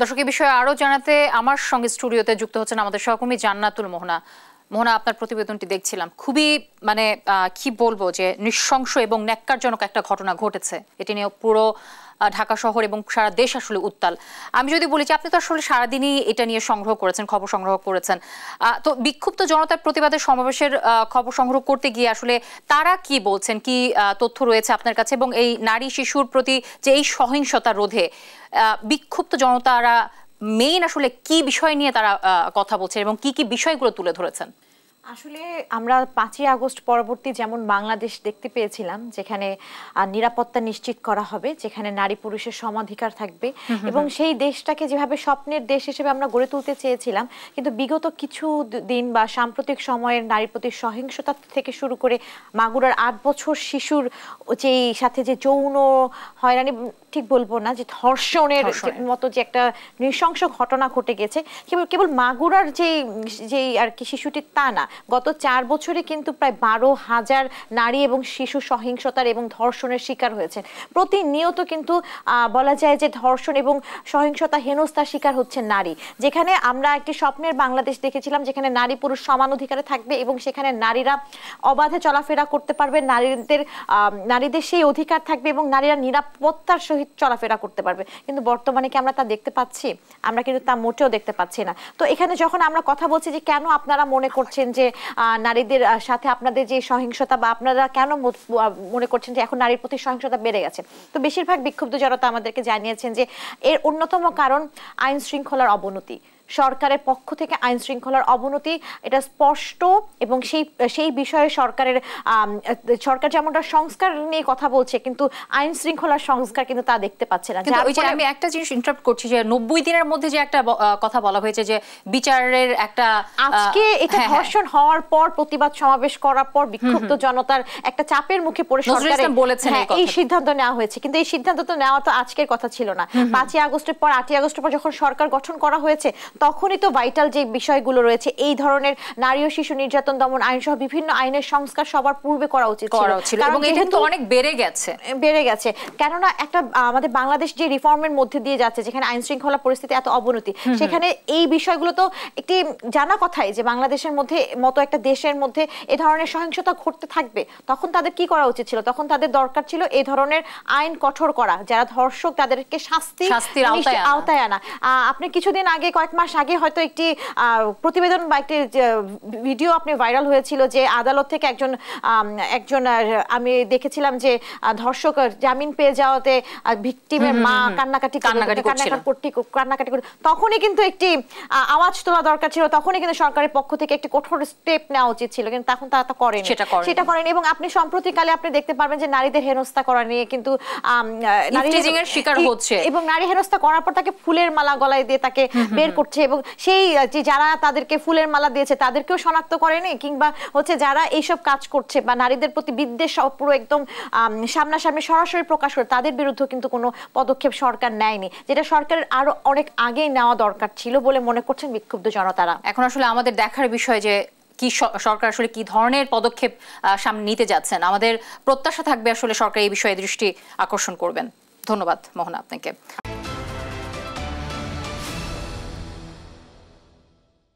দর্শক এই বিষয়ে আরো জানাতে আমার সঙ্গে স্টুডিওতে যুক্ত হচ্ছেন আমাদের সহকর্মী জান্নাতুল মোহনা। মোহনা, আপনার প্রতিবেদনটি দেখছিলাম, খুবই কি বলবো যে নৃশংস এবং ন্যাক্কারজনক একটা ঘটনা ঘটেছে। এটি নিয়ে পুরো ঢাকা শহর এবং সারা দেশ আসলে উত্তাল। আমি যদি বলি যে আপনি তো আসলে সারাদিনই এটা নিয়ে সংগ্রহ করেছেন, খবর সংগ্রহ করেছেন, তো বিক্ষুব্ধ জনতার প্রতিবাদের সমাবেশের খবর সংগ্রহ করতে গিয়ে আসলে তারা কি বলছেন, কি তথ্য রয়েছে আপনার কাছে, এবং এই নারী শিশুর প্রতি যে এই সহিংসতা রোধে বিক্ষুব্ধ জনতারা মেইন আসলে কি বিষয় নিয়ে তারা কথা বলছেন এবং কি কি বিষয়গুলো তুলে ধরেছেন? আসলে আমরা 5ই আগস্ট পরবর্তী যেমন বাংলাদেশ দেখতে পেয়েছিলাম, যেখানে নিরাপত্তা নিশ্চিত করা হবে, যেখানে নারী পুরুষের সমাধিকার থাকবে, এবং সেই দেশটাকে যেভাবে স্বপ্নের দেশ হিসেবে আমরা গড়ে তুলতে চেয়েছিলাম, কিন্তু বিগত কিছু দিন বা সাম্প্রতিক সময়ের নারীর প্রতি সহিংসতা থেকে শুরু করে মাগুরার 8 বছর শিশুর যেই সাথে যে যৌন হয়রানি, ঠিক বলবো না, যে ধর্ষণের মতো যে একটা নৃশংস ঘটনা ঘটে গেছে, কেবল মাগুরার যেই আর কি শিশুটি তা না, গত 4 বছরে কিন্তু প্রায় 12,000 নারী এবং শিশু সহিংসতার এবং ধর্ষণের শিকার হয়েছে। প্রতিনিয়ত কিন্তু বলা যায় যে ধর্ষণ এবং সহিংসতা হেনস্থার শিকার হচ্ছে নারী। যেখানে আমরা একটি স্বপ্নের বাংলাদেশ দেখেছিলাম, যেখানে নারী পুরুষ সমান অধিকারে থাকবে এবং সেখানে নারীরা অবাধে চলাফেরা করতে পারবে, নারীদের সেই অধিকার থাকবে এবং নারীরা নিরাপত্তার সহিত চলাফেরা করতে পারবে। কিন্তু বর্তমানে কি আমরা তা দেখতে পাচ্ছি? আমরা কিন্তু তা মোটেও দেখতে পাচ্ছি না। তো এখানে যখন আমরা কথা বলছি যে কেন আপনারা মনে করছেন যে নারীদের সাথে আপনাদের যে সহিংসতা, বা আপনারা কেন মনে করছেন যে এখন নারীর প্রতি সহিংসতা বেড়ে গেছে, তো বেশিরভাগ বিক্ষুব্ধ জনতা আমাদেরকে জানিয়েছেন যে এর অন্যতম কারণ আইন শৃঙ্খলার অবনতি, সরকারের পক্ষ থেকে আইন শৃঙ্খলার অবনতি, এটা স্পষ্ট। এবং সেই বিষয়ে সরকার যেমনটা সংস্কার নিয়ে কথা বলছে, কিন্তু আইন শৃঙ্খলার সংস্কার কিন্তু তা দেখতে পাচ্ছে না। আমি একটা জিনিস ইন্টারাপ্ট করছি, যে 90 দিনের মধ্যে যে একটা কথা বলা হয়েছে যে বিচারের একটা, আজকে এটা ধর্ষণ হওয়ার পর প্রতিবাদ সমাবেশ করার পর বিক্ষুব্ধ জনতার একটা চাপের মুখে পড়ে সরকার বলেছেন এই সিদ্ধান্ত নেওয়া হয়েছে, কিন্তু এই সিদ্ধান্ত তো নেওয়া তো আজকের কথা ছিল না। 5ই আগস্টের পর 8ই আগস্টের পর যখন সরকার গঠন করা হয়েছে, তখনই তো ভাইটাল যে বিষয়গুলো রয়েছে, এই ধরনের নারী ও শিশু নির্যাতন দমন আইন সহ বিভিন্ন আইনের সংস্কার সবার পূর্বে করা উচিত ছিল, এবং এটা তো অনেক বেড়ে গেছে। কেননা একটা আমাদের বাংলাদেশ যে রিফর্মের মধ্যে দিয়ে যাচ্ছে, যেখানে আইন শৃঙ্খলা পরিস্থিতি এত অবনতি, সেখানে এই বিষয়গুলো তো একটি জানা কথাই যে বাংলাদেশের মতো একটা দেশের মধ্যে এ ধরনের সহিংসতা ঘটতে থাকবে। তখন তাদের কি করা উচিত ছিল? তখন তাদের দরকার ছিল এই ধরনের আইন কঠোর করা, যারা ধর্ষক তাদেরকে শাস্তির আওতায় আনা। আপনি কিছুদিন আগে, কয়েক মাস আগে হয়তো একটি প্রতিবেদন বা একটি ভিডিও আপনি ভাইরাল হয়েছিল, যে আদালত থেকে একজন আমি দেখেছিলাম যে ধর্ষক জামিন পেয়ে যাওয়াতে ভিকটিমের মা কান্নাকাটি করে, তখনই কিন্তু একটি আওয়াজ তোলা দরকার ছিল, তখনই কিন্তু সরকারের পক্ষ থেকে একটি কঠোর স্টেপ নেওয়া উচিত ছিল, কিন্তু তখন তারা সেটা করেনি। এবং আপনি সম্প্রতিকালে আপনি দেখতে পারবেন যে নারীদের হেনস্থা করা নিয়ে কিন্তু শিকার হচ্ছে, এবং নারী হেনস্থা করার পর তাকে ফুলের মালা গলায় দিয়ে তাকে বের করছে, এবং সেই যে যারা তাদেরকে ফুলের মালা দিয়েছে তাদেরকেও শনাক্ত করেনি, কিংবা হচ্ছে যারা এইসব কাজ করছে বা নারীদের প্রতি বিদ্বেষ পুরো একদম সামনাসামনি সরাসরি প্রকাশ করে, তাদের বিরুদ্ধে কিন্তু কোনো পদক্ষেপ সরকার নেয়নি, যেটা সরকারের আরো অনেক আগেই নেওয়া দরকার ছিল বলে মনে করছেন বিক্ষুব্ধ জনতারা। এখন আসলে আমাদের দেখার বিষয় যে কি সরকার আসলে কি ধরনের পদক্ষেপ সামনে নিতে যাচ্ছেন। আমাদের প্রত্যাশা থাকবে আসলে সরকার এই বিষয়ে দৃষ্টি আকর্ষণ করবেন। ধন্যবাদ মোহনা আপনাকে।